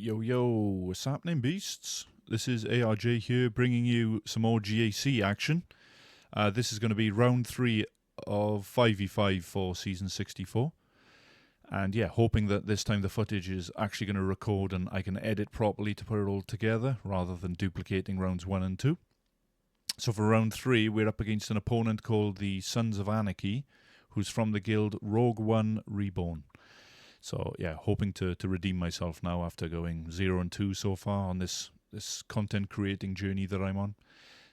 Yo, yo, what's happening, beasts? This is ARJ here, bringing you some more GAC action. This is going to be round 3 of 5v5 for Season 64. And yeah, hoping that this time the footage is actually going to record and I can edit properly to put it all together, rather than duplicating rounds 1 and 2. So for round 3, we're up against an opponent called the Sons of Anarchy, who's from the guild W1R3. So yeah, hoping to redeem myself now after going 0 and 2 so far on this content creating journey that I'm on.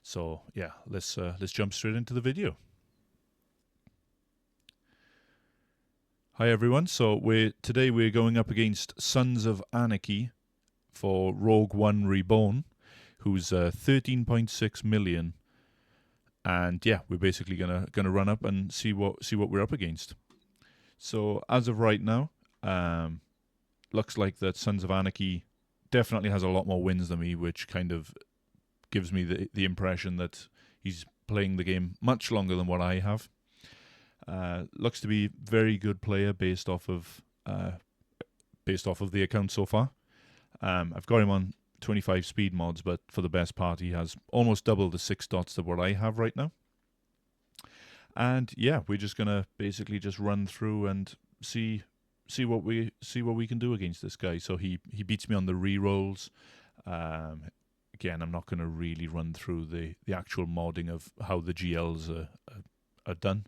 So yeah, let's jump straight into the video. Hi everyone. So today we're going up against Sons of Anarchy for Rogue One Reborn, who's 13.6 million, and yeah, we're basically gonna run up and see what we're up against. So as of right now, looks like that Sons of Anarchy definitely has a lot more wins than me, which kind of gives me the impression that he's playing the game much longer than what I have. Looks to be very good player based off of the account so far. I've got him on 25 speed mods, but for the best part, he has almost double the 6 dots of what I have right now. And yeah, we're just gonna basically just run through and see what we can do against this guy. So he beats me on the rerolls. Again, I'm not going to really run through the actual modding of how the GLs are done.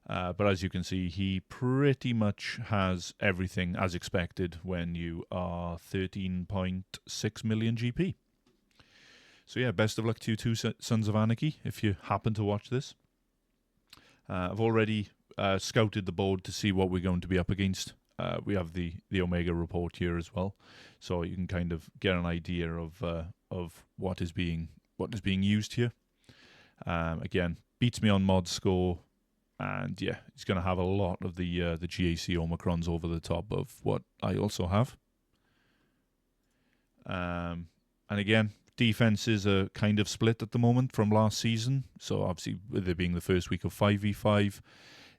But as you can see, he pretty much has everything as expected when you are 13.6 million GP. So yeah, best of luck to you two, Sons of Anarchy, if you happen to watch this. I've already scouted the board to see what we're going to be up against. We have the Omega report here as well, so you can kind of get an idea of what is being used here. Again, beats me on mod score, and yeah, he's going to have a lot of the GAC Omicrons over the top of what I also have. And again, defenses are kind of split at the moment from last season. So obviously, with it being the first week of 5v5,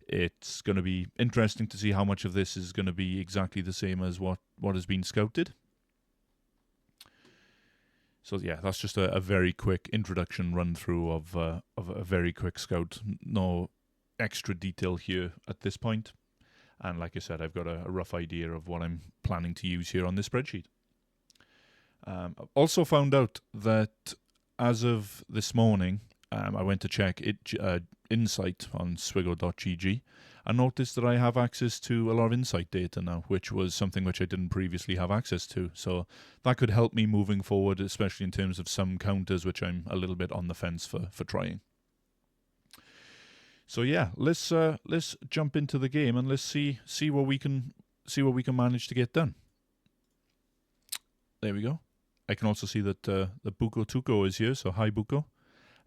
it's going to be interesting to see how much of this is going to be exactly the same as what has been scouted. So yeah, that's just a very quick introduction run through of a very quick scout. No extra detail here at this point. And like I said, I've got a rough idea of what I'm planning to use here on this spreadsheet. I've also found out that as of this morning, I went to check Insight on swiggle.gg and noticed that I have access to a lot of Insight data now, which was something which I didn't previously have access to. So that could help me moving forward, especially in terms of some counters, which I'm a little bit on the fence for trying. So yeah, let's jump into the game and let's see what we can manage to get done. There we go. I can also see that the Buko Tuko is here, so hi Buko.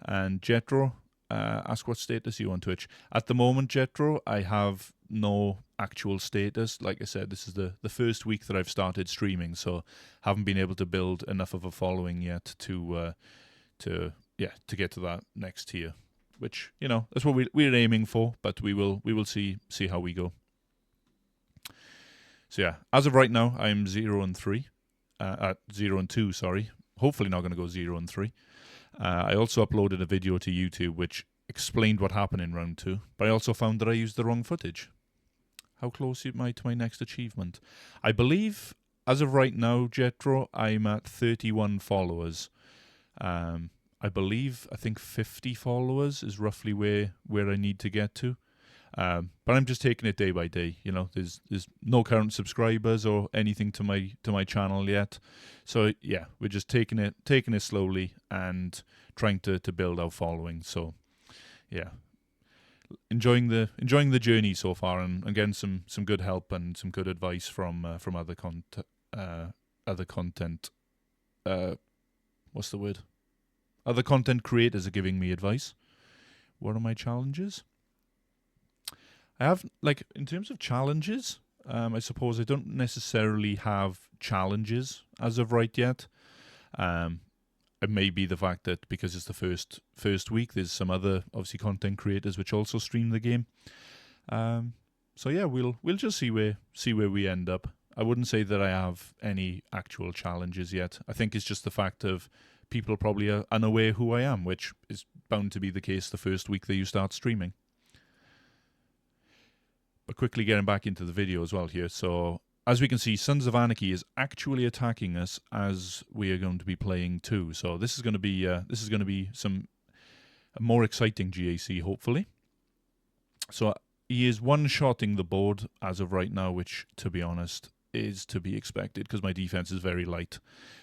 And Jetro, ask what status you on Twitch. At the moment, Jetro, I have no actual status. Like I said, this is the first week that I've started streaming, so haven't been able to build enough of a following yet to get to that next tier. Which, you know, that's what we're aiming for, but we will see how we go. So yeah, as of right now, I'm 0 and 3. 0 and 2, sorry. Hopefully not going to go 0 and 3. I also uploaded a video to YouTube which explained what happened in round 2, but I also found that I used the wrong footage. How close am I to my next achievement? I believe, as of right now, Jetro, I'm at 31 followers. I think 50 followers is roughly where I need to get to. But I'm just taking it day by day. You know, there's no current subscribers or anything to my channel yet. So yeah, we're just taking it slowly and trying to build our following. So yeah, enjoying the journey so far, and getting some good help and some good advice from other content. What's the word? Other content creators are giving me advice. What are my challenges? I have, like, in terms of challenges, I suppose I don't necessarily have challenges as of right yet. It may be the fact that because it's the first week, there's some other, obviously, content creators which also stream the game. So yeah, we'll just see where we end up. I wouldn't say that I have any actual challenges yet. I think it's just the fact of people probably are unaware who I am, which is bound to be the case the first week that you start streaming. But quickly getting back into the video as well here. So as we can see, Sons of Anarchy is actually attacking us as we are going to be playing too. So this is going to be some more exciting GAC, hopefully. So he is one-shotting the board as of right now, which, to be honest, is to be expected because my defense is very light.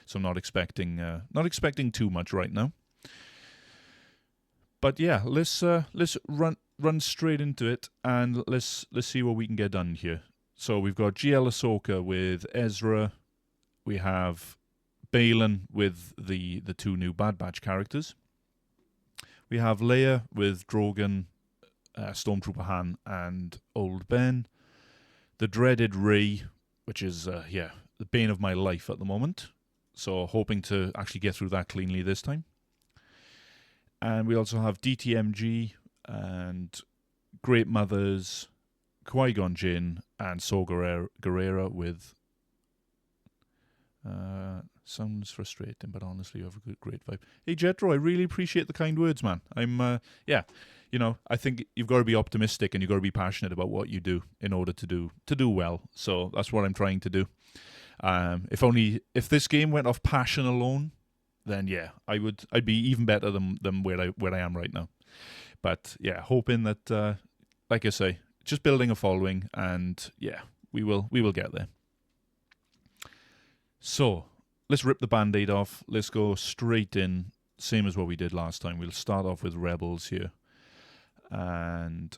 So I'm not expecting too much right now. But yeah, let's run straight into it and let's see what we can get done here. So we've got GL Ahsoka with Ezra. We have Baylan with the two new Bad Batch characters. We have Leia with Drogon, Stormtrooper Han, and Old Ben. The dreaded Rey, which is the bane of my life at the moment. So hoping to actually get through that cleanly this time. And we also have DTMG and Great Mothers, Qui-Gon Jinn, and Saw Gerrera with... sounds frustrating, but honestly, you have a great vibe. Hey, Jetro, I really appreciate the kind words, man. I think you've got to be optimistic and you've got to be passionate about what you do in order to do well. So that's what I'm trying to do. If this game went off passion alone, then yeah, I'd be even better than where I am right now. But yeah, hoping that, like I say, just building a following, and yeah, we will get there. So let's rip the band-aid off. Let's go straight in, same as what we did last time. We'll start off with Rebels here, and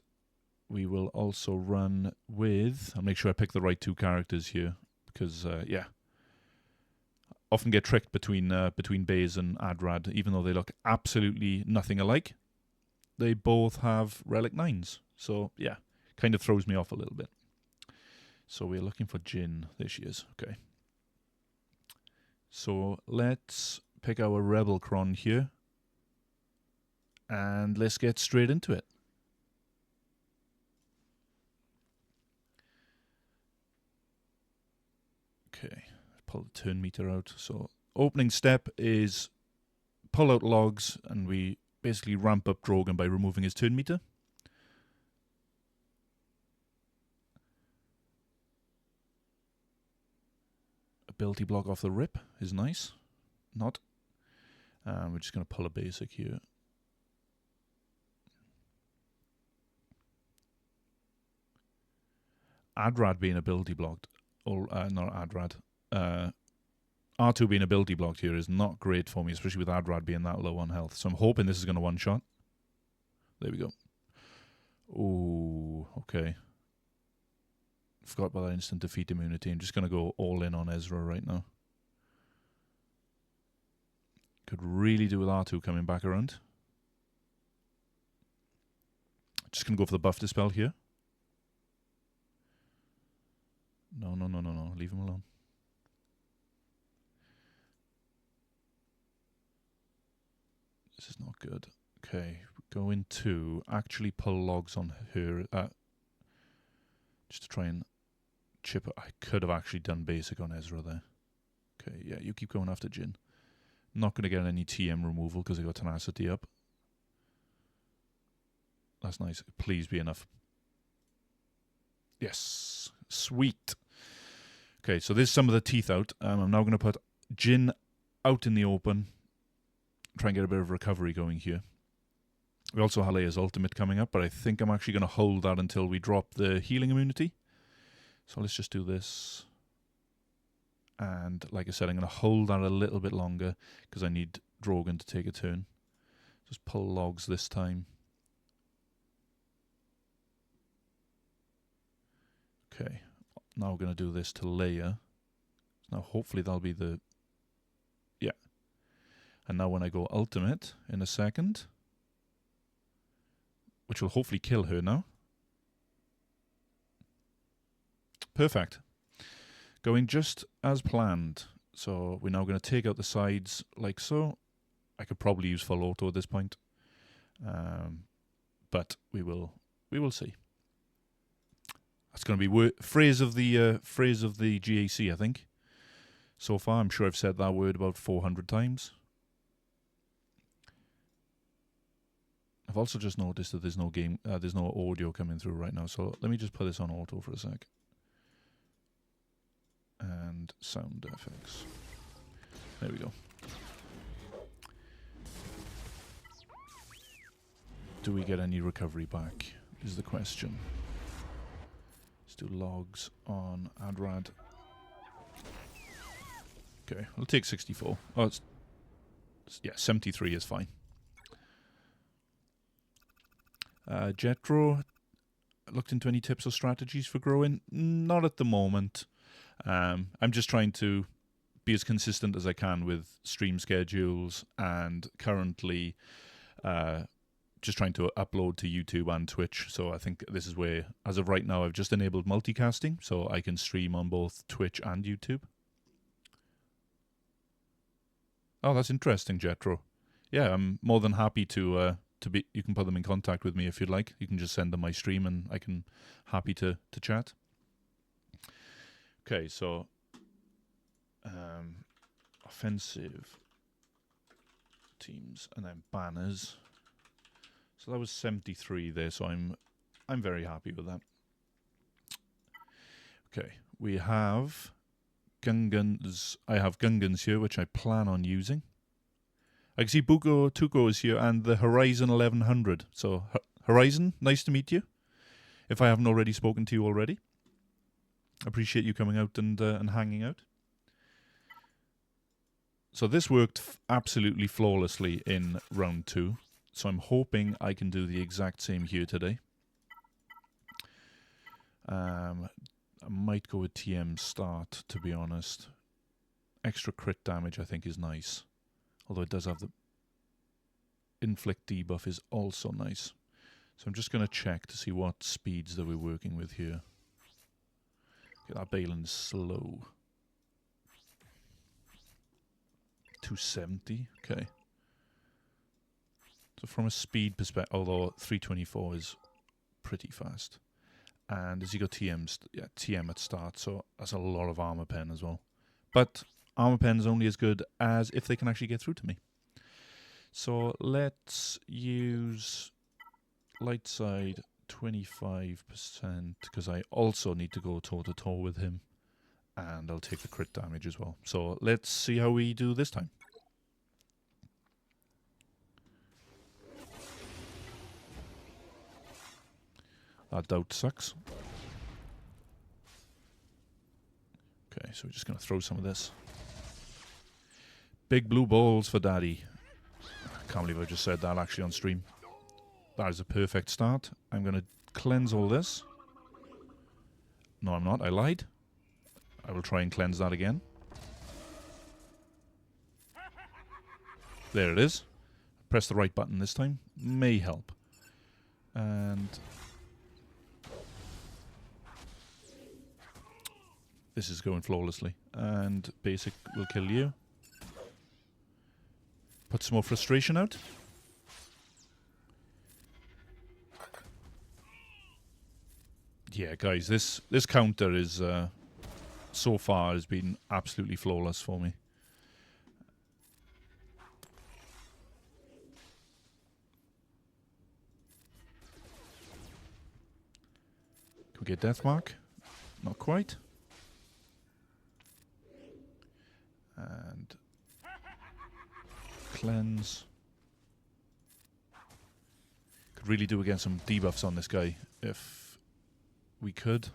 we will also run with. I'll make sure I pick the right two characters here because often get tricked between Baze and Adrad, even though they look absolutely nothing alike. They both have Relic 9s, so yeah, kind of throws me off a little bit. So we're looking for Jinn. There she is. Okay. So let's pick our Rebel Cron here, and let's get straight into it. Okay, pull the turn meter out. So opening step is pull out logs, and we basically ramp up Drogon by removing his turn meter. Ability block off the rip is nice. Not. We're just going to pull a basic here. Adrad being ability blocked, or not Adrad. R2 being ability blocked here is not great for me, especially with Adrad being that low on health. So I'm hoping this is going to one-shot. There we go. Ooh, okay. Forgot about that instant defeat immunity. I'm just going to go all in on Ezra right now. Could really do with R2 coming back around. Just going to go for the buff dispel here. No. Leave him alone. This is not good. Okay, going to actually pull logs on her. Just to try and chip it. I could have actually done basic on Ezra there. Okay, yeah, you keep going after Jinn. Not going to get any TM removal because I got tenacity up. That's nice. Please be enough. Yes. Sweet. Okay, so there's some of the teeth out. I'm now going to put Jinn out in the open. Try and get a bit of recovery going here. We also have Leia's ultimate coming up, but I think I'm actually going to hold that until we drop the healing immunity. So let's just do this. And like I said, I'm going to hold that a little bit longer because I need Drogon to take a turn. Just pull logs this time. Okay, now we're going to do this to Leia. Now hopefully that'll be the... Yeah. And now when I go ultimate in a second, which will hopefully kill her now. Perfect. Going just as planned. So we're now going to take out the sides like so. I could probably use full auto at this point. But we will see. That's going to be phrase of the GAC, I think. So far, I'm sure I've said that word about 400 times. I've also just noticed that there's no audio coming through right now. So let me just put this on auto for a sec. And sound effects. There we go. Do we get any recovery back? Is the question. Let's do logs on adrad. Okay, we'll take 64. Oh, yeah, 73 is fine. Jetro, looked into any tips or strategies for growing? Not at the moment. I'm just trying to be as consistent as I can with stream schedules, and currently just trying to upload to YouTube and Twitch. So I think this is where, as of right now, I've just enabled multicasting, so I can stream on both Twitch and YouTube. Oh, that's interesting, Jetro. Yeah, I'm more than happy to be. You can put them in contact with me if you'd like. You can just send them my stream, and I can happy to chat. Okay, so offensive teams and then banners. So that was 73 there. So I'm very happy with that. Okay, we have Gungans. I have Gungans here, which I plan on using. I can see Buko Tuko is here, and the Horizon 1100. So, Horizon, nice to meet you. If I haven't already spoken to you already. Appreciate you coming out and hanging out. So this worked absolutely flawlessly in round 2. So I'm hoping I can do the exact same here today. I might go with TM start, to be honest. Extra crit damage, I think, is nice. Although it does have the inflict debuff is also nice. So I'm just going to check to see what speeds that we're working with here. Okay, that Baylan's slow. 270, okay. So from a speed perspective, although 324 is pretty fast. And has he got TM? Yeah, TM at start, so that's a lot of armor pen as well. But armor pen is only as good as if they can actually get through to me. So let's use light side 25%, because I also need to go toe-to-toe with him. And I'll take the crit damage as well. So let's see how we do this time. That doubt sucks. Okay, so we're just going to throw some of this. Big blue balls for daddy. I can't believe I just said that actually on stream. That is a perfect start. I'm going to cleanse all this. No, I'm not. I lied. I will try and cleanse that again. There it is. Press the right button this time. May help. And this is going flawlessly. And basic will kill you. Put some more frustration out. Yeah, guys, this counter is so far has been absolutely flawless for me. Can we get death mark? Not quite. And cleanse. Could really do against some debuffs on this guy if we could.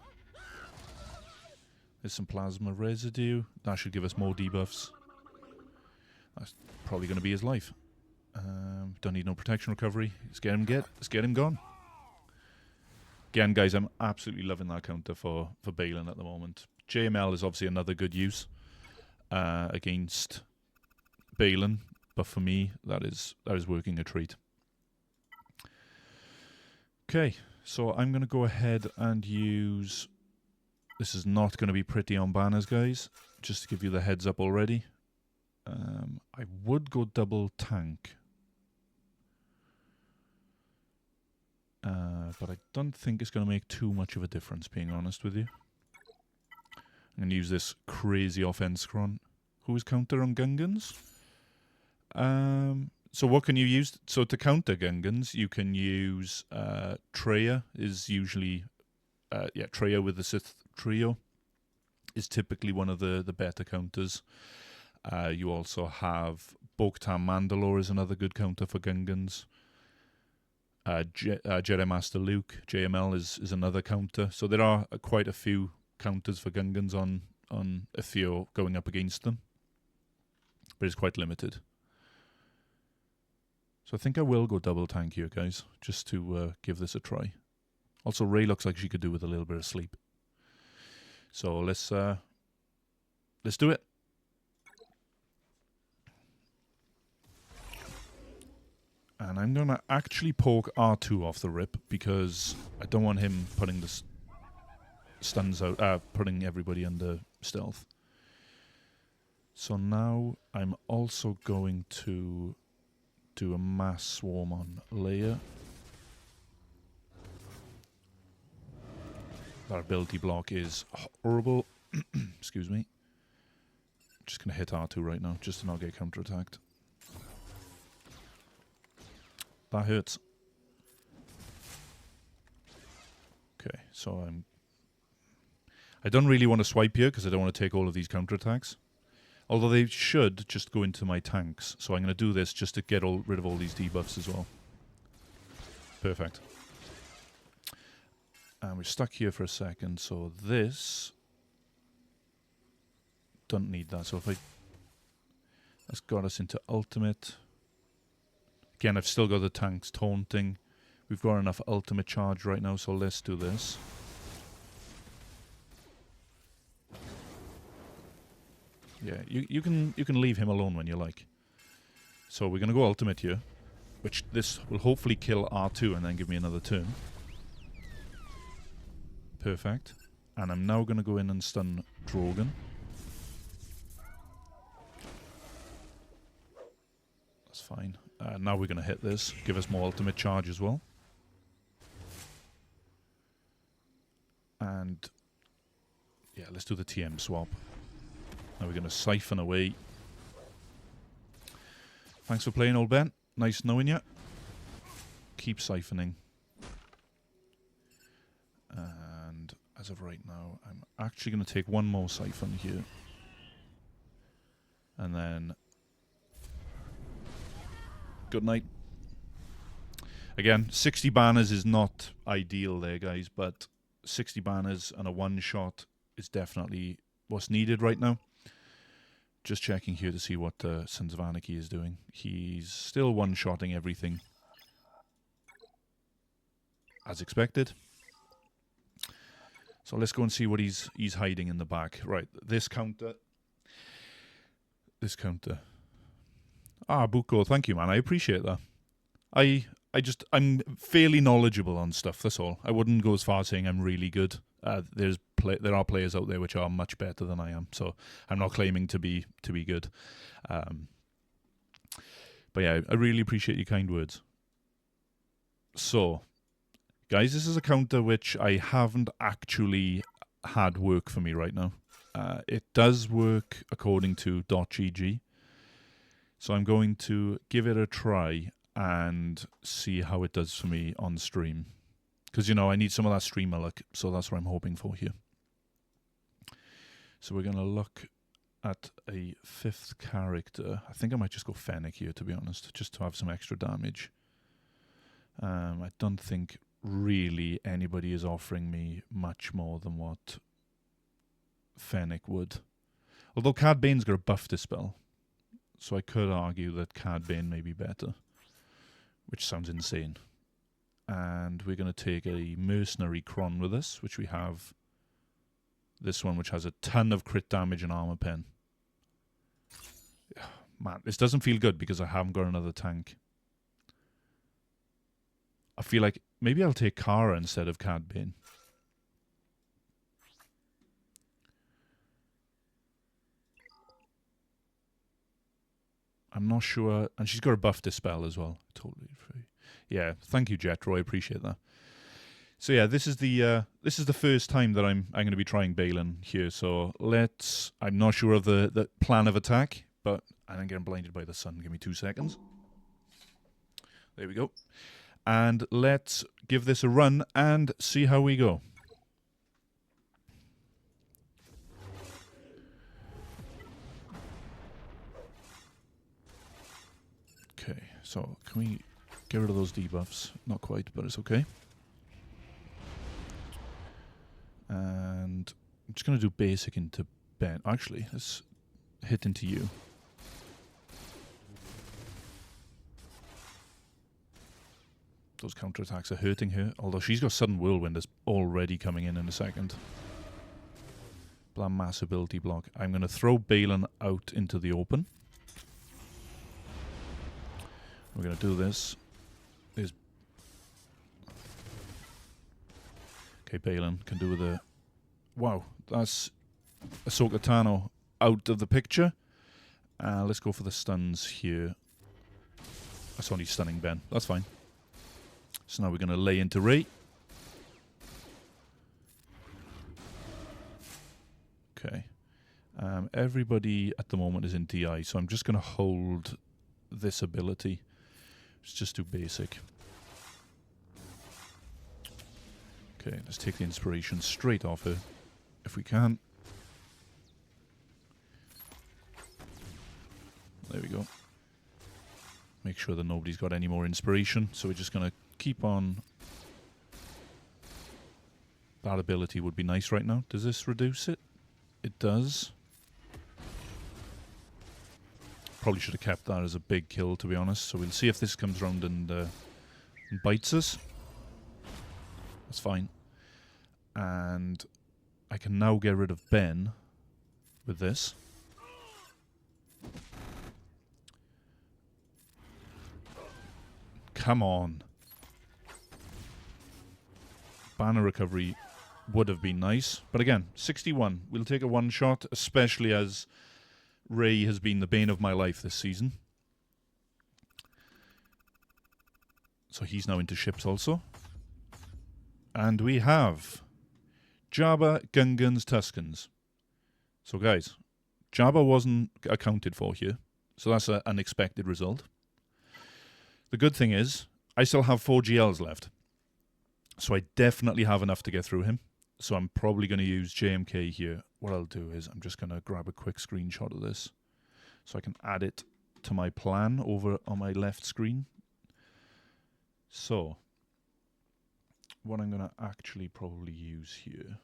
There's some plasma residue. That should give us more debuffs. That's probably going to be his life. Don't need no protection recovery. Let's get him gone. Again, guys, I'm absolutely loving that counter for Baylan at the moment. JML is obviously another good use against Baylan, but for me, that is working a treat. Okay, so I'm going to go ahead and use... This is not going to be pretty on banners, guys, just to give you the heads up already. I would go double tank. But I don't think it's going to make too much of a difference, being honest with you. I'm going to use this crazy offense cron. Who's counter on Gungans? So what can you use? So to counter Gungans, you can use Treya is usually... Treya with the Sith Trio is typically one of the better counters. You also have Bo-Katan Mandalore is another good counter for Gungans. Jedi Master Luke, JML is another counter. So there are quite a few counters for Gungans on if you're going up against them. But it's quite limited. So I think I will go double tank here, guys, just to give this a try. Also, Rey looks like she could do with a little bit of sleep. So let's do it. And I'm going to actually poke R2 off the rip because I don't want him putting the stuns out, putting everybody under stealth. So now I'm also going to do a mass swarm on Leia. That ability block is horrible. Excuse me. Just going to hit R2 right now, just to not get counterattacked. That hurts. Okay, so I don't really want to swipe here because I don't want to take all of these counterattacks. Although they should just go into my tanks. So I'm going to do this just to get rid of all these debuffs as well. Perfect. And we're stuck here for a second, so this... don't need that, so if that's got us into ultimate. Again, I've still got the tanks taunting. We've got enough ultimate charge right now, so let's do this. Yeah, you can leave him alone when you like. So we're gonna go ultimate here, which this will hopefully kill R2 and then give me another turn. Perfect. And I'm now gonna go in and stun Drogon. That's fine. Now we're gonna hit this, give us more ultimate charge as well. And yeah, let's do the TM swap. Now we're going to siphon away. Thanks for playing, old Ben. Nice knowing you. Keep siphoning. And as of right now, I'm actually going to take one more siphon here. And then... good night. Again, 60 banners is not ideal there, guys, but 60 banners and a one-shot is definitely what's needed right now. Just checking here to see what Sons of Anarchy is doing. He's still one-shotting everything. As expected. So let's go and see what he's hiding in the back. Right, this counter. This counter. Ah, Buko, thank you, man. I appreciate that. I'm fairly knowledgeable on stuff, that's all. I wouldn't go as far as saying I'm really good. There are players out there which are much better than I am, so I'm not claiming to be good. But yeah, I really appreciate your kind words. So, guys, this is a counter which I haven't actually had work for me right now. It does work according to .gg, so I'm going to give it a try and see how it does for me on stream. Because, you know, I need some of that streamer luck, so that's what I'm hoping for here. So we're going to look at a 5th character. I think I might just go Fennec here, to be honest, just to have some extra damage. I don't think really anybody is offering me much more than what Fennec would. Although Cad Bane's got a buff dispel, so I could argue that Cad Bane may be better, which sounds insane. And we're going to take a mercenary Cron with us, which we have this one, which has a ton of crit damage and armor pen. Man, this doesn't feel good because I haven't got another tank. I feel like maybe I'll take Kara instead of Cad Bane. I'm not sure. And she's got a buff dispel as well. Totally free. Yeah, thank you, Jetro. I appreciate that. So yeah, this is the first time that I'm going to be trying Baylan here. So I'm not sure of the plan of attack, but I'm getting blinded by the sun. Give me 2 seconds. There we go. And let's give this a run and see how we go. Okay, so can we get rid of those debuffs? Not quite, but it's okay. And I'm just going to do basic into Ben. Actually, let's hit into you. Those counterattacks are hurting her, although she's got Sudden Whirlwind that's already coming in a second. Blam Mass ability block. I'm going to throw Baylan out into the open. We're going to do this. Okay, Baylan can do the... Wow, that's Ahsoka Tano out of the picture. Let's go for the stuns here. That's only stunning Ben. That's fine. So now we're going to lay into Rey. Okay. Everybody at the moment is in DI, so I'm just going to hold this ability. Let's just do basic. Okay, let's take the inspiration straight off her, if we can. There we go. Make sure that nobody's got any more inspiration, so we're just going to keep on. That ability would be nice right now. Does this reduce it? It does. Probably should have kept that as a big kill, to be honest. So we'll see if this comes around and bites us. That's fine. And I can now get rid of Ben with this. Come on. Banner recovery would have been nice. But again, 61. We'll take a one shot, especially as Rey has been the bane of my life this season. So he's now into ships also. And we have Jabba, Gungans, Tuskens. So guys, Jabba wasn't accounted for here. So that's an unexpected result. The good thing is, I still have 4 GLs left. So I definitely have enough to get through him. So I'm probably going to use JMK here. What I'll do is I'm just going to grab a quick screenshot of this so I can add it to my plan over on my left screen. So what I'm going to actually probably use here.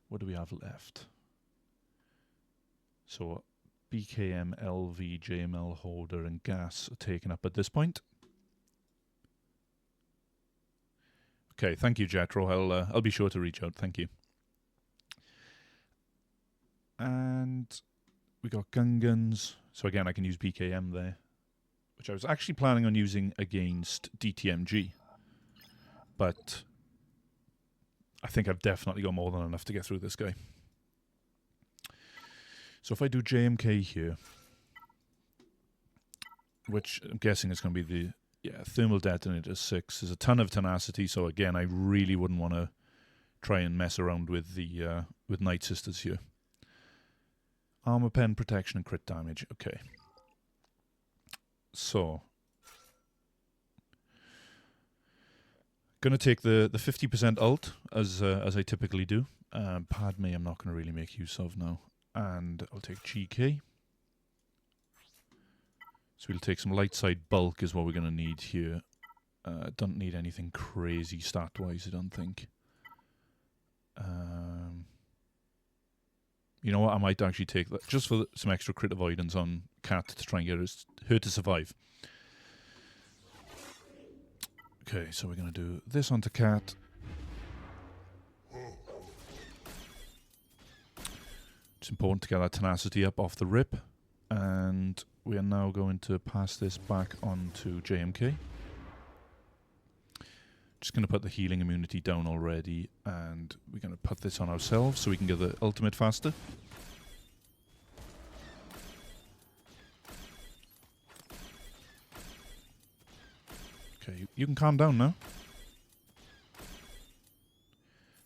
What do we have left? So BKM, LV, JML Hoda and GAS are taken up at this point. Okay, thank you, Jetro. I'll be sure to reach out. Thank you. And we got Gungans. So again, I can use BKM there, which I was actually planning on using against DTMG. But I think I've definitely got more than enough to get through this guy. So if I do JMK here, which I'm guessing is going to be the thermal detonator 6. There's a ton of tenacity, so again, I really wouldn't want to try and mess around with the with Night Sisters here. Armor pen, protection, and crit damage. Okay. So gonna take the 50% ult as I typically do. Padme I'm not gonna really make use of now, and I'll take GK. So we'll take some light side bulk is what we're going to need here. Don't need anything crazy stat-wise, I don't think. You know what, I might actually take that just for some extra crit avoidance on Cat to try and get her to survive. Okay, so we're going to do this onto Cat. It's important to get that tenacity up off the rip. And we are now going to pass this back on to JMK. Just going to put the healing immunity down already, and we're going to put this on ourselves so we can get the ultimate faster. Okay, you can calm down now.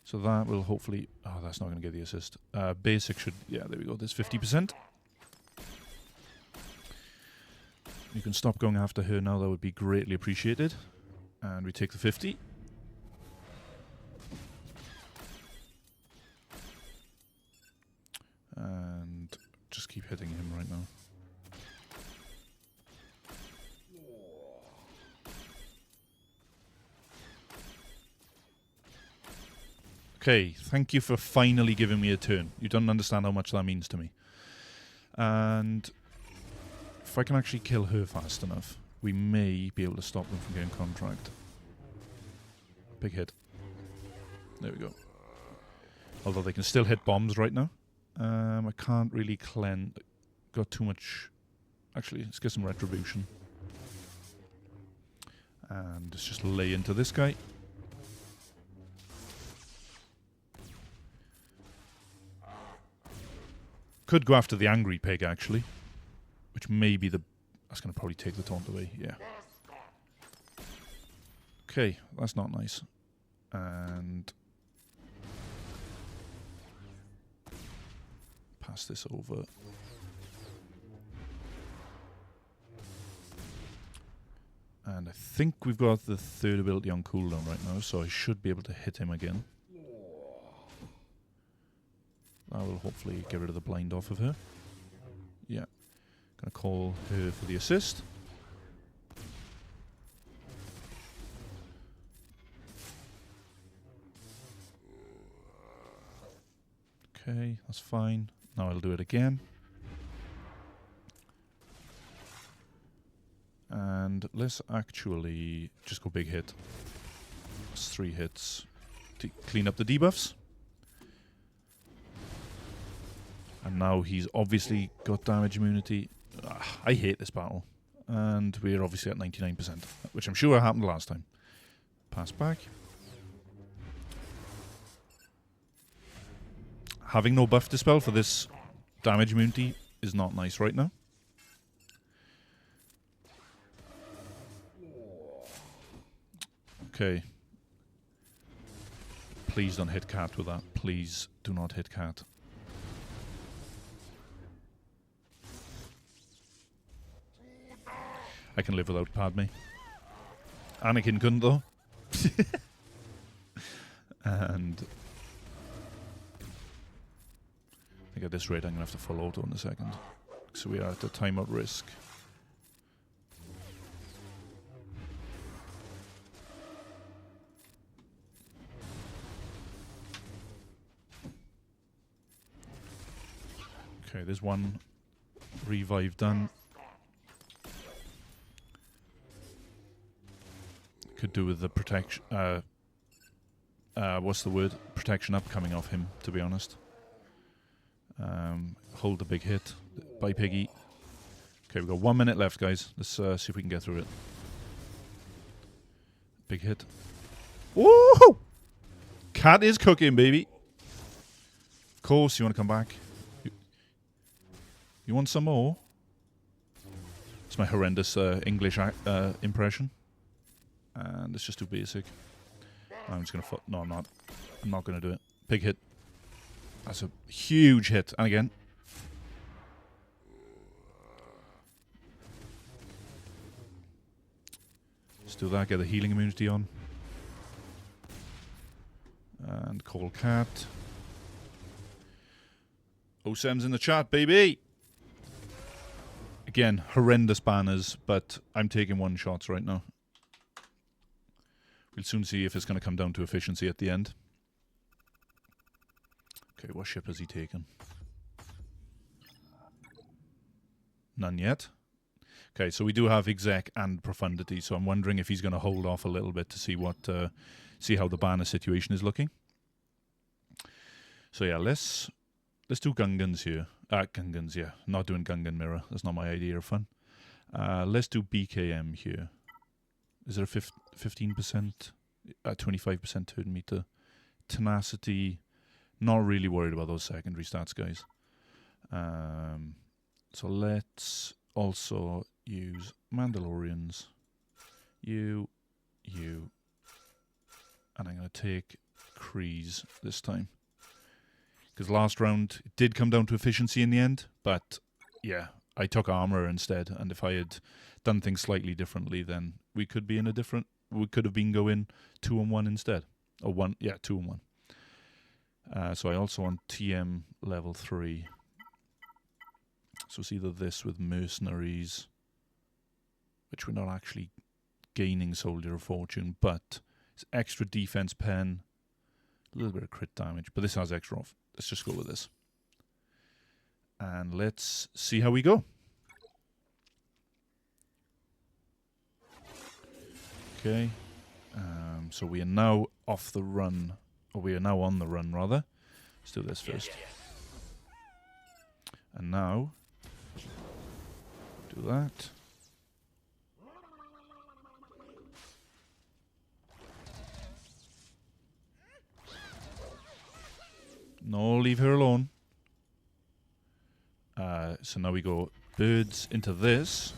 So that will hopefully... Oh, that's not going to get the assist. Basic should... Yeah, there we go. There's 50%. You can stop going after her now. That would be greatly appreciated. And we take the 50. And just keep hitting him right now. Okay, thank you for finally giving me a turn. You don't understand how much that means to me. And if I can actually kill her fast enough, we may be able to stop them from getting contract. Big hit. There we go. Although they can still hit bombs right now. I can't really got too much... Actually, let's get some retribution. And let's just lay into this guy. Could go after the angry pig, actually. Which may be the... That's going to probably take the taunt away, yeah. Okay, that's not nice. And... pass this over. And I think we've got the third ability on cooldown right now, so I should be able to hit him again. That will hopefully get rid of the blind off of her. Yeah. Gonna call her for the assist. Okay, that's fine. Now I'll do it again. And let's actually just go big hit. That's 3 hits to clean up the debuffs. And now he's obviously got damage immunity. I hate this battle. And we're obviously at 99%, which I'm sure happened last time. Pass back. Having no buff dispel for this damage immunity is not nice right now. Okay. Please don't hit cat with that. Please do not hit cat. I can live without Padme. Anakin couldn't though. And I think at this rate I'm going to have to full auto in a second. So we are at the timeout risk. Okay, there's one revive done. Could do with the protection. What's the word? Protection up coming off him, to be honest. Hold the big hit. Bye, Piggy. Okay, we've got 1 minute left, guys. Let's see if we can get through it. Big hit. Woohoo! Cat is cooking, baby. Of course, you want to come back. You want some more? It's my horrendous English impression. And let's just do basic. I'm just going to... No, I'm not. I'm not going to do it. Big hit. That's a huge hit. And again. Let's do that. Get the healing immunity on. And call cat. OSEM's in the chat, baby! Again, horrendous banners, but I'm taking one shots right now. We'll soon see if it's going to come down to efficiency at the end. Okay, what ship has he taken? None yet. Okay, so we do have exec and profundity, so I'm wondering if he's going to hold off a little bit to see what, see how the banner situation is looking. So yeah, let's do Gungans here. Gungans, yeah. Not doing Gungan mirror. That's not my idea of fun. Let's do BKM here. Is there a 15%? 25% turn meter. Tenacity. Not really worried about those secondary stats, guys. So let's also use Mandalorians. You you. And I'm going to take Kreese this time. Because last round, it did come down to efficiency in the end. But, yeah, I took armor instead. And if I had done things slightly differently, then we could be in a different... We could have been going 2-on-1 instead. Or 2-on-1. So I also want TM level 3. So it's either this with mercenaries, which we're not actually gaining Soldier of Fortune, but it's extra defense pen, a little bit of crit damage, but this has extra off. Let's just go with this. And let's see how we go. Okay. So we are now off the run. Or we are now on the run, rather. Let's do this first. And now, do that. No, leave her alone. So now we go birds into this.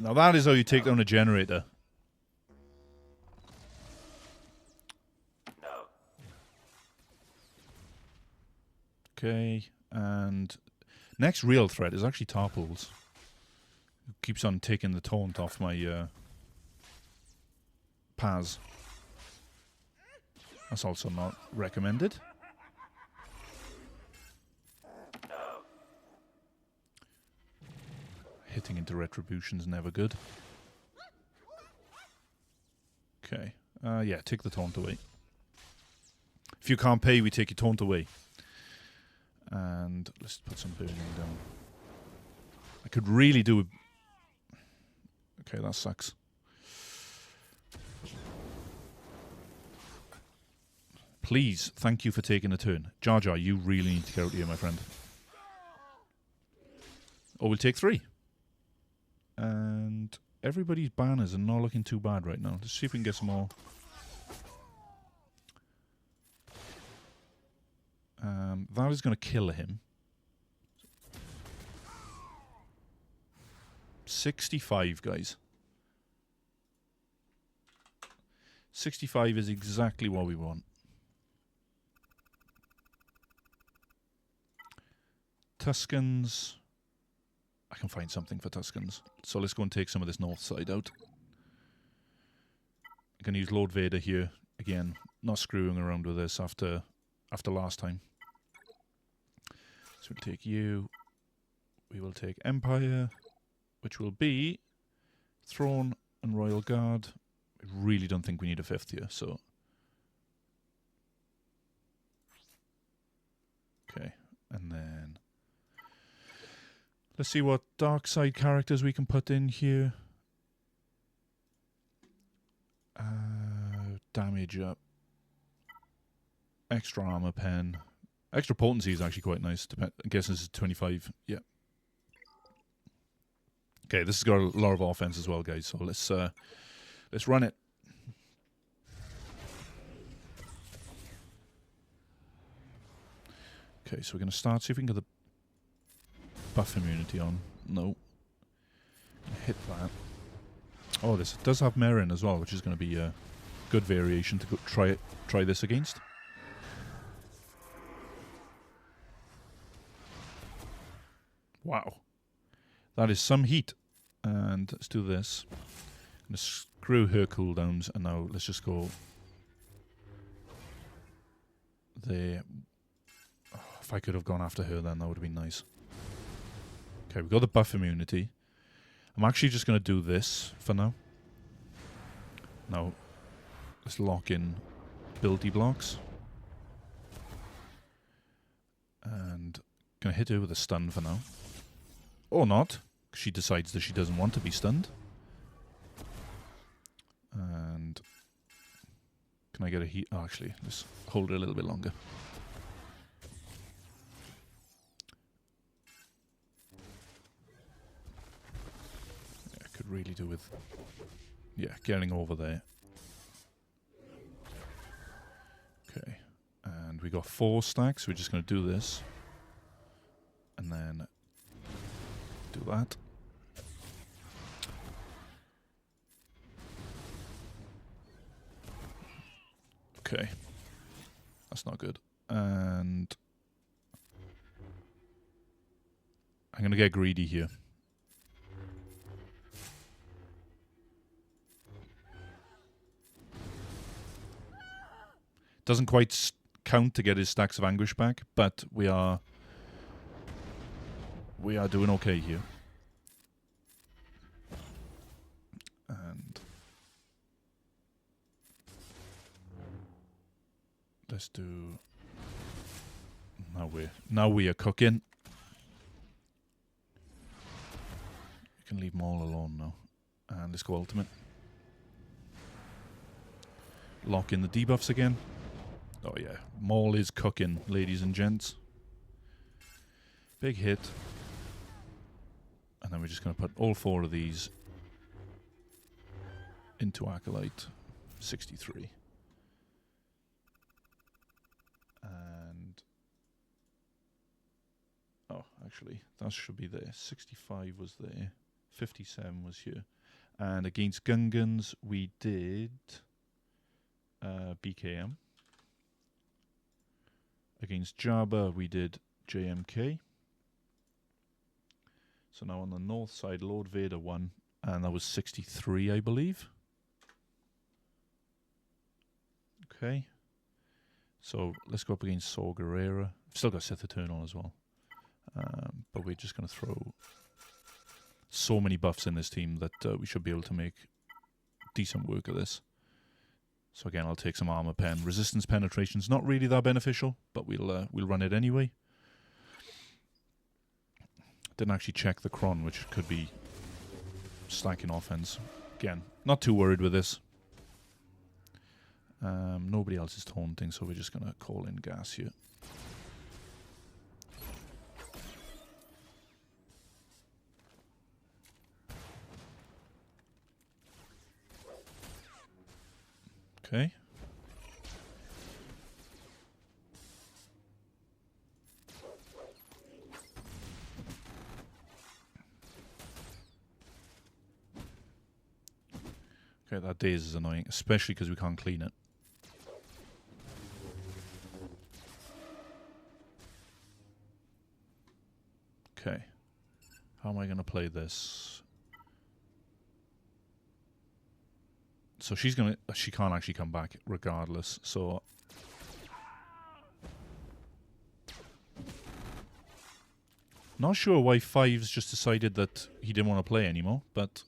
Now that is how you take down a generator. Okay, and next real threat is actually Tarples. Who keeps on taking the taunt off my Paz. That's also not recommended. Hitting into Retribution's never good. Okay, yeah, take the taunt away. If you can't pay, we take your taunt away. And let's put some burning down. I could really do... Okay, that sucks. Please, thank you for taking a turn. Jar Jar, you really need to get out here, my friend. Or we'll take 3. And everybody's banners are not looking too bad right now. Let's see if we can get some more. That is going to kill him. 65, guys. 65 is exactly what we want. Tuskens. I can find something for Tuskens. So let's go and take some of this north side out. I'm going to use Lord Vader here. Again, not screwing around with this after last time. So we'll take you. We will take Empire, which will be Throne and Royal Guard. I really don't think we need a 5th here, so... Okay, and then... Let's see what dark side characters we can put in here. Damage up. Extra armor pen. Extra potency is actually quite nice. I guess this is 25. Yeah. Okay, this has got a lot of offense as well, guys. So let's run it. Okay, so we're going to start. See if we can get the buff immunity on. No. Hit that. Oh, this does have Merrin as well, which is going to be a good variation to go try this against. Wow. That is some heat. And let's do this. I'm going to screw her cooldowns, and now let's just go there. Oh, if I could have gone after her then, that would have been nice. Okay, we've got the buff immunity. I'm actually just going to do this for now. Now, let's lock in ability blocks. And going to hit her with a stun for now. Or not. She decides that she doesn't want to be stunned. And can I get a heat? Oh, actually, let's hold her a little bit longer. Yeah, I could really do with, yeah, getting over there. Okay, and we got 4 stacks. We're just going to do this, and then do that. Okay. That's not good. And I'm going to get greedy here. Doesn't quite count to get his Stacks of Anguish back, but we are doing okay here. And let's do. Now we are cooking. You can leave them all alone now, and let's go ultimate. Lock in the debuffs again. Oh yeah, Maul is cooking, ladies and gents. Big hit. And then we're just going to put all 4 of these into Acolyte 63. And... oh, actually, that should be there. 65 was there. 57 was here. And against Gungans, we did BKM. Against Jabba, we did JMK. So now on the north side, Lord Vader won, and that was 63, I believe. Okay. So let's go up against Saw Gerrera. I've still got Sith Eternal as well. But we're just going to throw so many buffs in this team that we should be able to make decent work of this. So again, I'll take some armor pen. Resistance penetration's not really that beneficial, but we'll run it anyway. Didn't actually check the Cron, which could be stacking offense. Again, not too worried with this. Nobody else is taunting, so we're just going to call in gas here. Okay. Okay, that daze is annoying, especially because we can't clean it. Okay. How am I going to play this? So she can't actually come back regardless, so... not sure why Fives just decided that he didn't want to play anymore, but...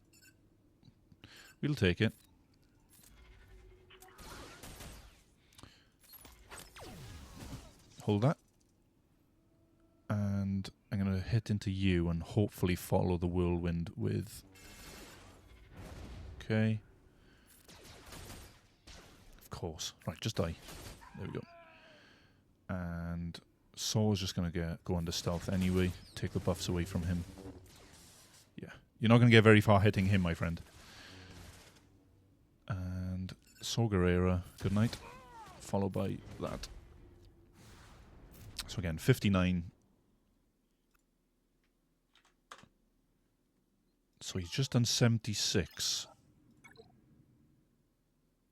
we'll take it. Hold that. And I'm going to hit into you and hopefully follow the whirlwind with... okay. Of course. Right, just die. There we go. And Saw's just going to go under stealth anyway. Take the buffs away from him. Yeah. You're not going to get very far hitting him, my friend. And Saw Gerrera, good night. Followed by that. So again, 59. So he's just done 76.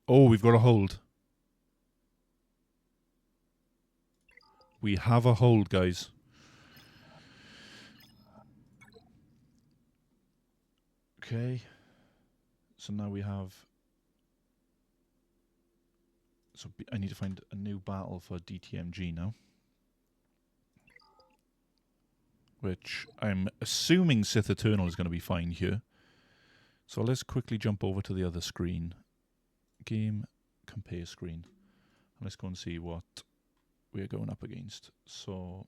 Oh, we've got a hold. We have a hold, guys. Okay. So now we have... so I need to find a new battle for DTMG now. Which I'm assuming Sith Eternal is going to be fine here. So let's quickly jump over to the other screen. Game compare screen. And let's go and see what we're going up against. So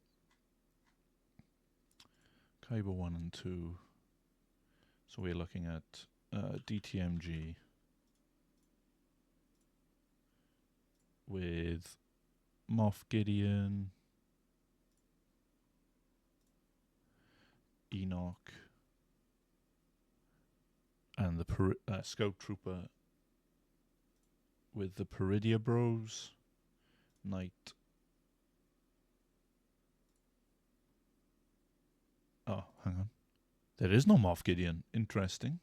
Kyber 1 and 2. So we're looking at DTMG with Moff Gideon, Enoch, and the Scout Trooper with the Peridia Bros, Knight. Oh, hang on. There is no Moff Gideon. Interesting.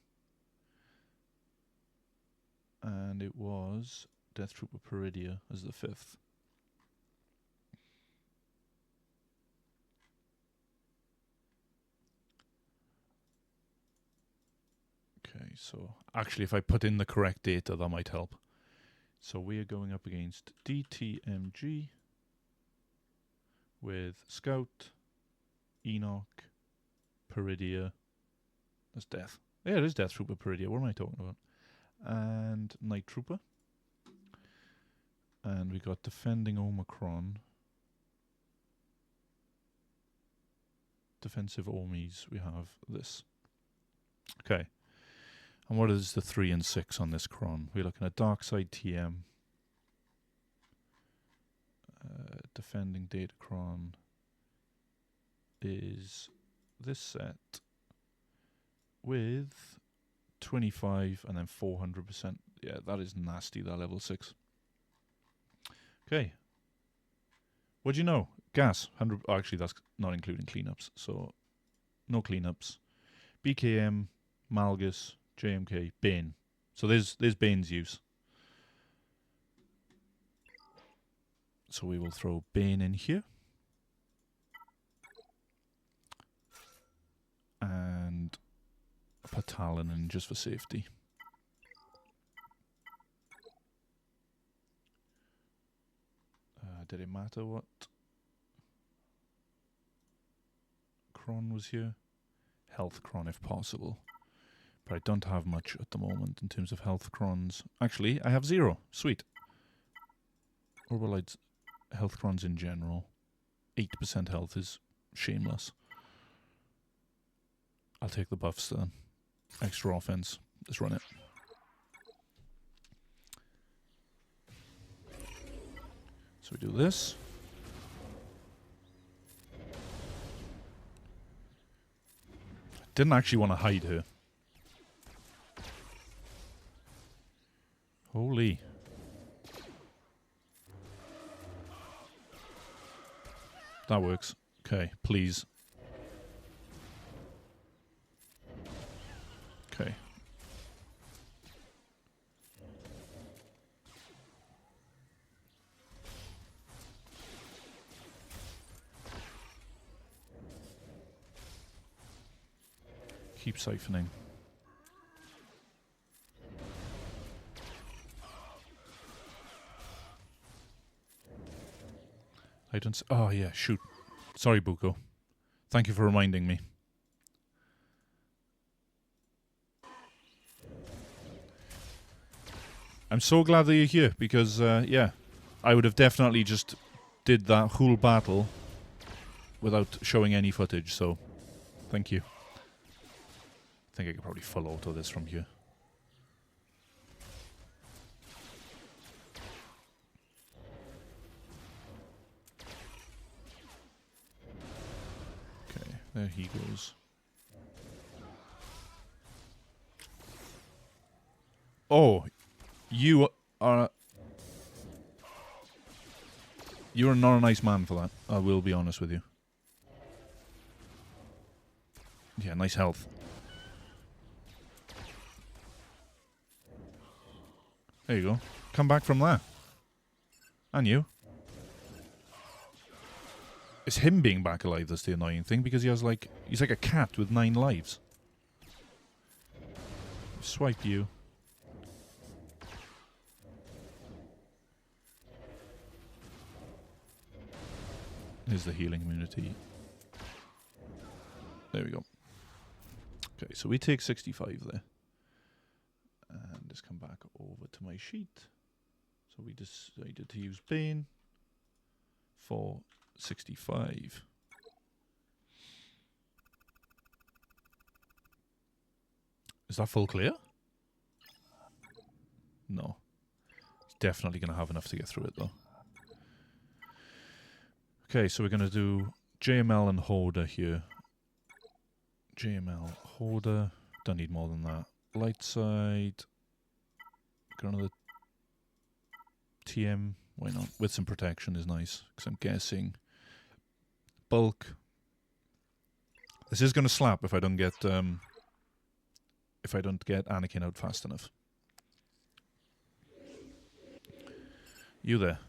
And it was Death Trooper Peridia as the 5th. Okay, so actually if I put in the correct data, that might help. So we are going up against DTMG with Scout, Enoch, Peridia. That's Death. Yeah, it is Death Trooper Peridia. What am I talking about? And Night Trooper. And we got Defending Omicron. Defensive Omis, we have this. Okay. And what is the 3 and 6 on this cron? We're looking at Dark Side TM. Defending Datacron is this set with 25 and then 400%. Yeah, that is nasty, that level 6. Okay. What do you know? Gas, 100. Oh, actually, that's not including cleanups. So, no cleanups. BKM, Malgus, JMK, Bane. So there's Bane's use. So we will throw Bane in here. And put Talon in just for safety. Did it matter what cron was here? Health cron if possible. But I don't have much at the moment in terms of health crons. Actually, I have 0. Sweet. Orbital Lights health crons in general. 8% health is shameless. I'll take the buffs then. Extra offense. Let's run it. So we do this. Didn't actually want to hide her. Holy. That works. Okay, please. Okay. Keep siphoning. I don't. Oh yeah, shoot. Sorry, Buko. Thank you for reminding me. I'm so glad that you're here because yeah, I would have definitely just did that whole battle without showing any footage. So, thank you. I think I could probably full auto this from here. Okay, there he goes. Oh, you're not a nice man for that. I will be honest with you. Yeah, nice health. There you go. Come back from there. And you. It's him being back alive that's the annoying thing, because he has like... He's like a cat with 9 lives. Swipe you. Here's the healing immunity. There we go. Okay, so we take 65 there. And just come back over to my sheet. So we decided to use Bane for 65. Is that full clear? No. It's definitely going to have enough to get through it though. Okay, so we're going to do JML and Hoda here. JML Hoda. Don't need more than that. Light side. Got another TM. Why not? With some protection is nice, because I'm guessing bulk. This is going to slap if I don't get Anakin out fast enough. You there.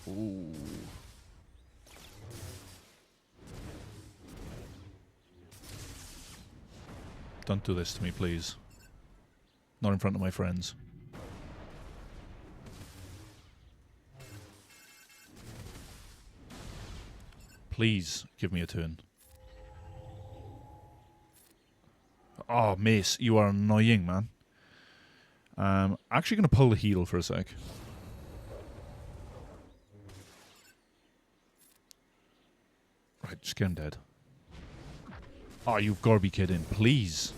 Ooh. Don't do this to me, please. Not in front of my friends. Please give me a turn. Oh, Mace, you are annoying, man. Actually going to pull the heal for a sec. Right, just get him dead. Oh, you've got to be kidding. Please.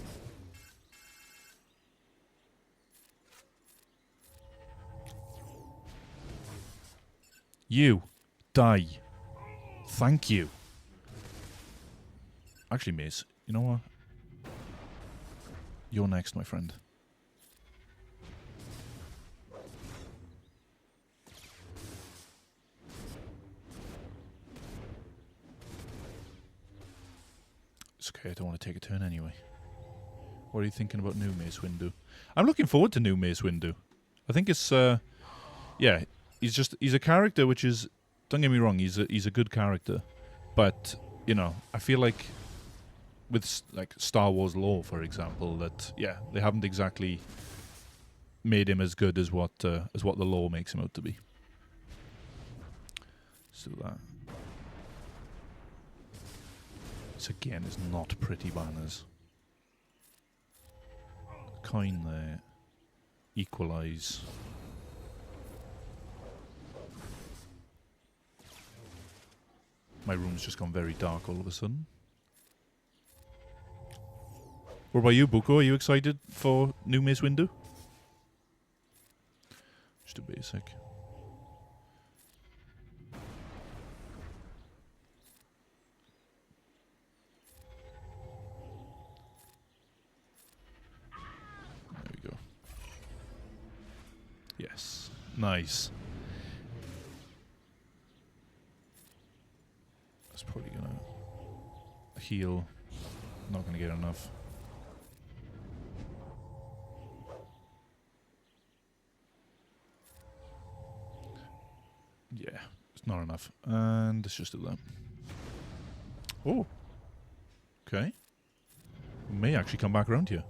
You. Die. Thank you. Actually, Mace, you know what? You're next, my friend. It's okay, I don't want to take a turn anyway. What are you thinking about new Mace Windu? I'm looking forward to new Mace Windu. I think it's, yeah, he's a character which is, don't get me wrong, he's a good character. But, you know, I feel like with, like, Star Wars lore, for example, that, yeah, they haven't exactly made him as good as what the lore makes him out to be. So that. This again is not pretty banners. Coin there. Equalize. My room's just gone very dark all of a sudden. What about you, Buko? Are you excited for new Mace Windu? Just a basic. There we go. Yes. Nice. That's probably gonna heal. Not gonna get enough. Yeah, it's not enough. And let's just do that. Oh. Okay. We may actually come back around here.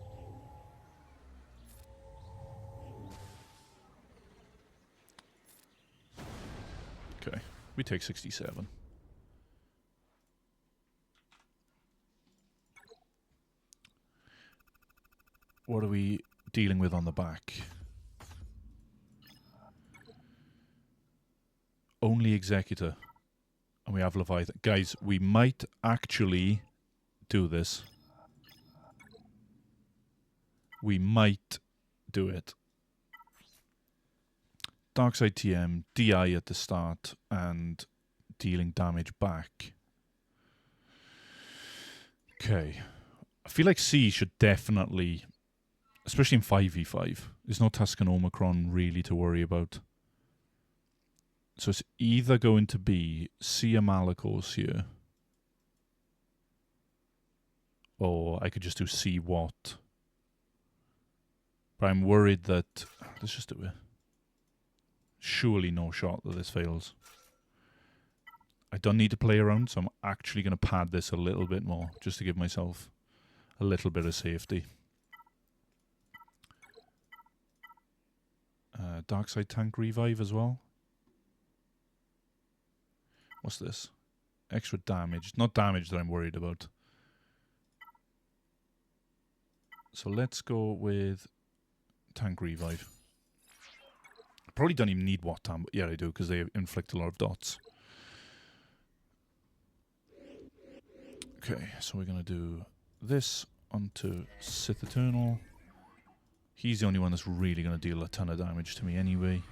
Okay. We take 67. What are we dealing with on the back? Only Executor. And we have Leviathan. Guys, we might actually do this. We might do it. Darkside TM, DI at the start, and dealing damage back. Okay. I feel like C should definitely, especially in 5v5, there's no Tusken Omicron really to worry about. So it's either going to be C Malachos here, or I could just do C Watt. But I'm worried that, let's just do it. Surely no shot that this fails. I don't need to play around, so I'm actually going to pad this a little bit more, just to give myself a little bit of safety. Darkside Tank Revive as well. What's this? Extra damage. Not damage that I'm worried about. So let's go with Tank Revive. Probably don't even need Watt Tam, but yeah, I do, because they inflict a lot of dots. Okay, so we're going to do this onto Sith Eternal. He's the only one that's really going to deal a ton of damage to me anyway.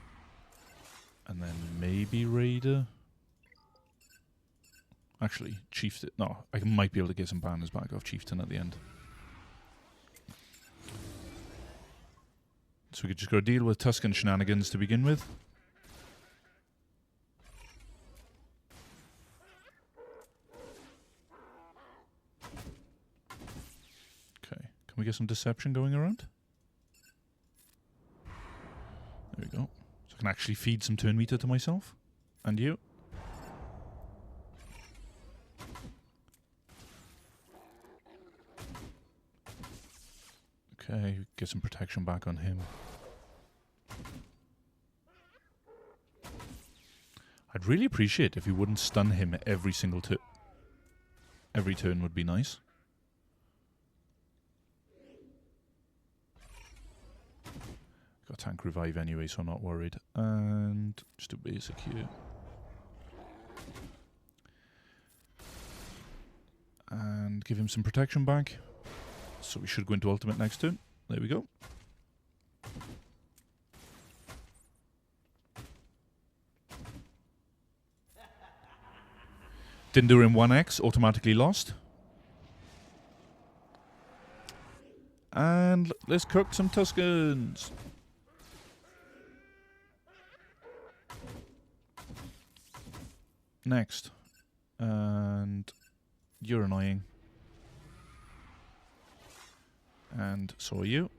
And then maybe Raider. Actually, Chieftain. No, I might be able to get some banners back off Chieftain at the end. So we could just go deal with Tusken shenanigans to begin with. get some deception going around. There we go. So I can actually feed some turn meter to myself. And you. Okay, get some protection back on him. I'd really appreciate if you wouldn't stun him every single turn. Every turn would be nice. Got tank revive anyway, so I'm not worried. And just do basic here. And give him some protection back. So we should go into ultimate next turn. There we go. Didn't do him 1x, automatically lost. And let's cook some Tuskens. Next. And you're annoying. And so are you.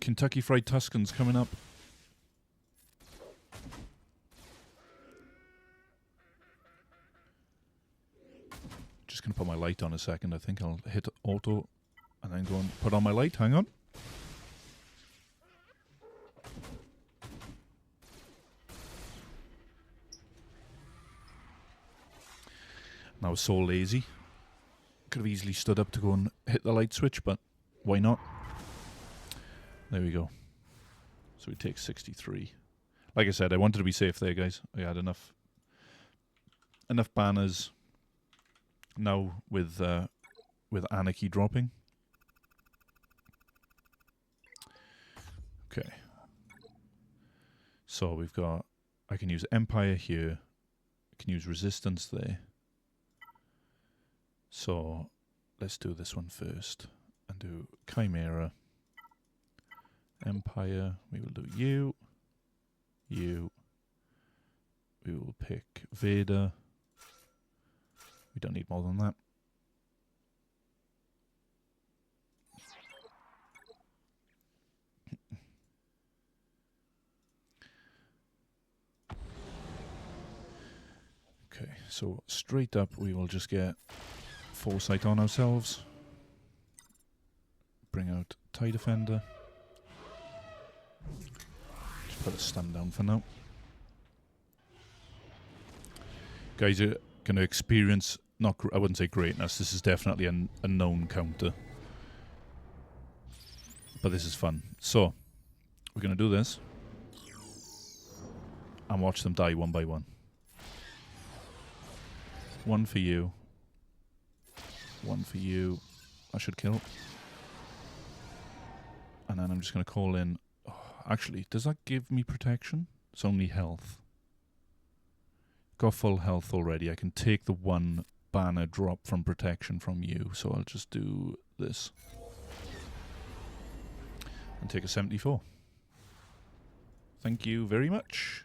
Kentucky Fried Tuskens coming up. Just going to put my light on a second. I think I'll hit auto and then go and put on my light. Hang on. And I was so lazy. Could have easily stood up to go and hit the light switch, but why not? There we go. So we take 63. Like I said, I wanted to be safe there, guys. I had enough banners now with Anarchy dropping. Okay. So we've got, I can use Empire here. I can use Resistance there. So let's do this one first and do Chimera. Empire, we will do you. We will pick Vader. We don't need more than that. Okay, so straight up we will just get Foresight on ourselves. Bring out TIE Defender. Just put a stun down for now. Guys are going to experience, I wouldn't say greatness, this is definitely a known counter. But this is fun. So, we're going to do this. And watch them die one by one. One for you. One for you. I should kill. And then I'm just going to call in... Oh, actually, does that give me protection? It's only health. Got full health already. I can take the one banner drop from protection from you. So I'll just do this. And take a 74. Thank you very much.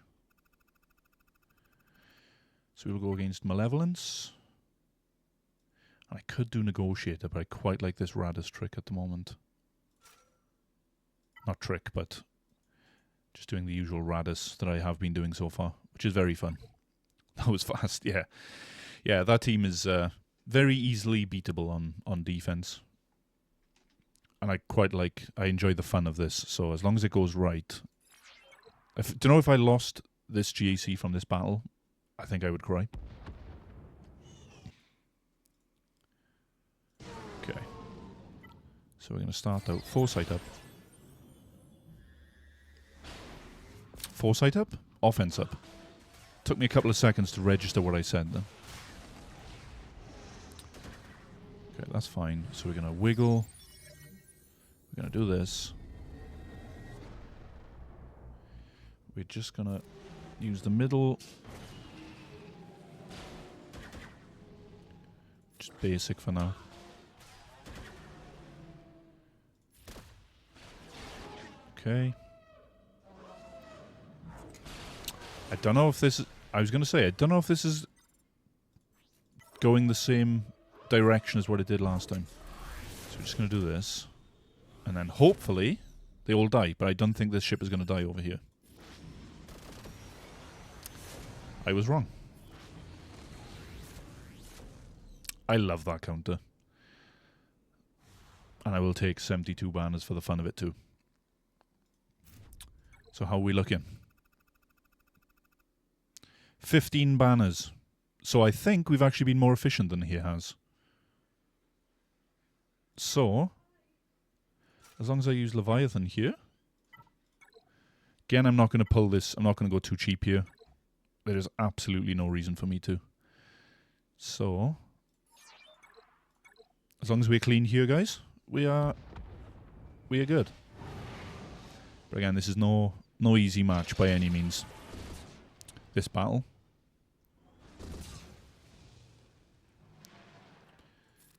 So we'll go against Malevolence. I could do Negotiator, but I quite like this Radis trick at the moment. Not trick, but just doing the usual Radis that I have been doing so far, which is very fun. That was fast, yeah. Yeah, that team is very easily beatable on defense. And I enjoy the fun of this, so as long as it goes right. Do you know if I lost this GAC from this battle, I think I would cry. Okay. So we're going to start out Foresight up. Foresight up, offense up. Took me a couple of seconds to register what I said then. Okay, that's fine. So we're going to wiggle. We're going to do this. We're just going to use the middle. Just basic for now. Okay. I don't know if this is... I was going to say, I don't know if this is going the same direction as what it did last time. So we're just going to do this. And then hopefully they all die. But I don't think this ship is going to die over here. I was wrong. I love that counter. And I will take 72 banners for the fun of it too. So how are we looking? 15 banners. So I think we've actually been more efficient than he has. So, as long as I use Leviathan here. Again, I'm not going to pull this. I'm not going to go too cheap here. There is absolutely no reason for me to. So, as long as we're clean here, guys, we are good. But again, this is no easy match by any means. This battle.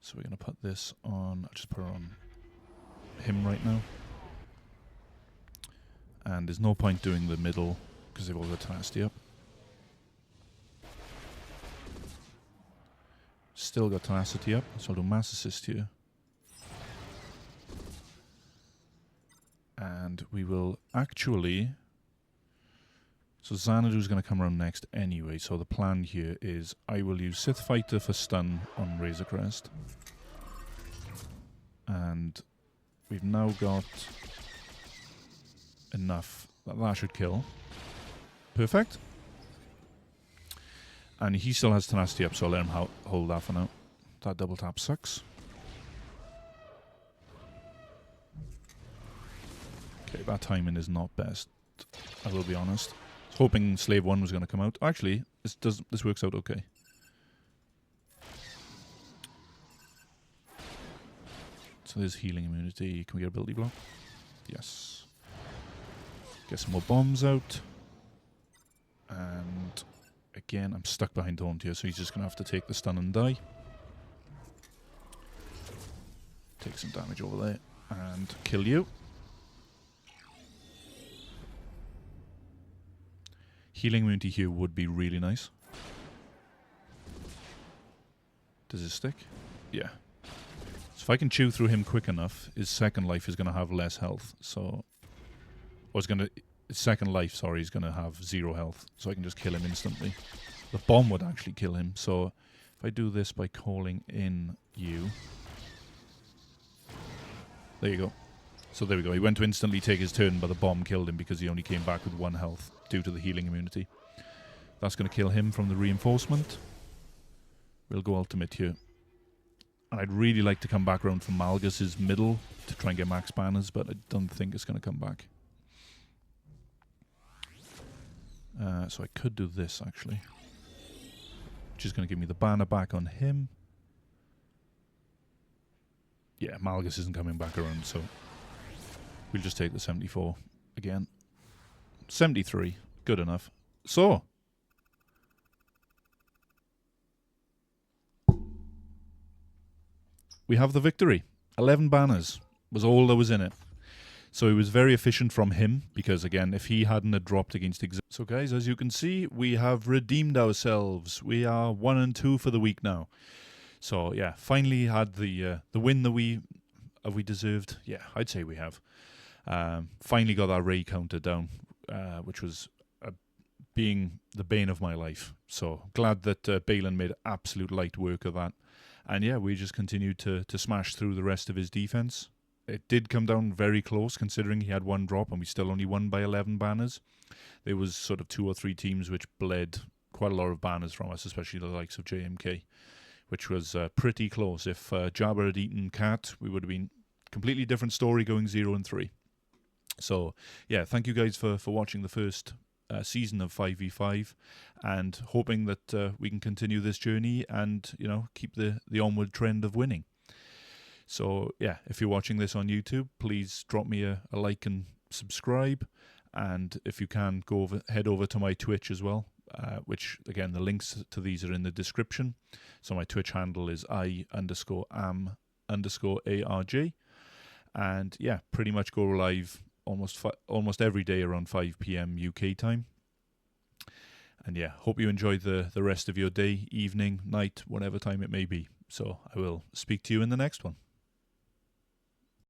So we're going to put this on, I'll just put it on him right now. And there's no point doing the middle because they've all got tenacity up. Still got tenacity up, so I'll do mass assist here. And we will actually... So Xanadu's going to come around next anyway, so the plan here is I will use Sith Fighter for stun on Razor Crest. And we've now got enough that should kill. Perfect. And he still has tenacity up, so I'll let him hold that for now. That double tap sucks. Okay, that timing is not best, I will be honest. Hoping Slave 1 was going to come out. Actually, this works out okay. So there's healing immunity. Can we get ability block? Yes. Get some more bombs out. And again, I'm stuck behind Taunt here, so he's just going to have to take the stun and die. Take some damage over there and kill you. Healing immunity here would be really nice. Does it stick? Yeah. So if I can chew through him quick enough, his second life is going to have less health. So, or his second life, sorry, is going to have 0 health. So I can just kill him instantly. The bomb would actually kill him. So if I do this by calling in you. There you go. So there we go. He went to instantly take his turn, but the bomb killed him because he only came back with 1 health due to the healing immunity. That's going to kill him from the reinforcement. We'll go ultimate here. And I'd really like to come back around from Malgus's middle to try and get max banners, but I don't think it's going to come back. So I could do this, actually. Which is going to give me the banner back on him. Yeah, Malgus isn't coming back around, so... We'll just take the 74 again. 73. Good enough. So. We have the victory. 11 banners was all that was in it. So it was very efficient from him because, again, if he hadn't had dropped against... So, guys, as you can see, we have redeemed ourselves. We are 1 and 2 for the week now. So, yeah, finally had the win that we deserved. Yeah, I'd say we have. Finally got that Ray counter down, which was being the bane of my life. So glad that Baylan made absolute light work of that. And yeah, we just continued to smash through the rest of his defense. It did come down very close considering he had 1 drop and we still only won by 11 banners. There was sort of 2 or 3 teams which bled quite a lot of banners from us, especially the likes of JMK, which was pretty close. If Jabba had eaten Cat, we would have been completely different story going 0 and 3. So, yeah, thank you guys for watching the first season of 5v5 and hoping that we can continue this journey and, you know, keep the onward trend of winning. So, yeah, if you're watching this on YouTube, please drop me a like and subscribe. And if you can, head over to my Twitch as well, which, again, the links to these are in the description. So my Twitch handle is I_am_ARJ. And, yeah, pretty much go live almost every day around 5 PM UK time. And yeah, hope you enjoy the rest of your day, evening, night, whatever time it may be. So I will speak to you in the next one.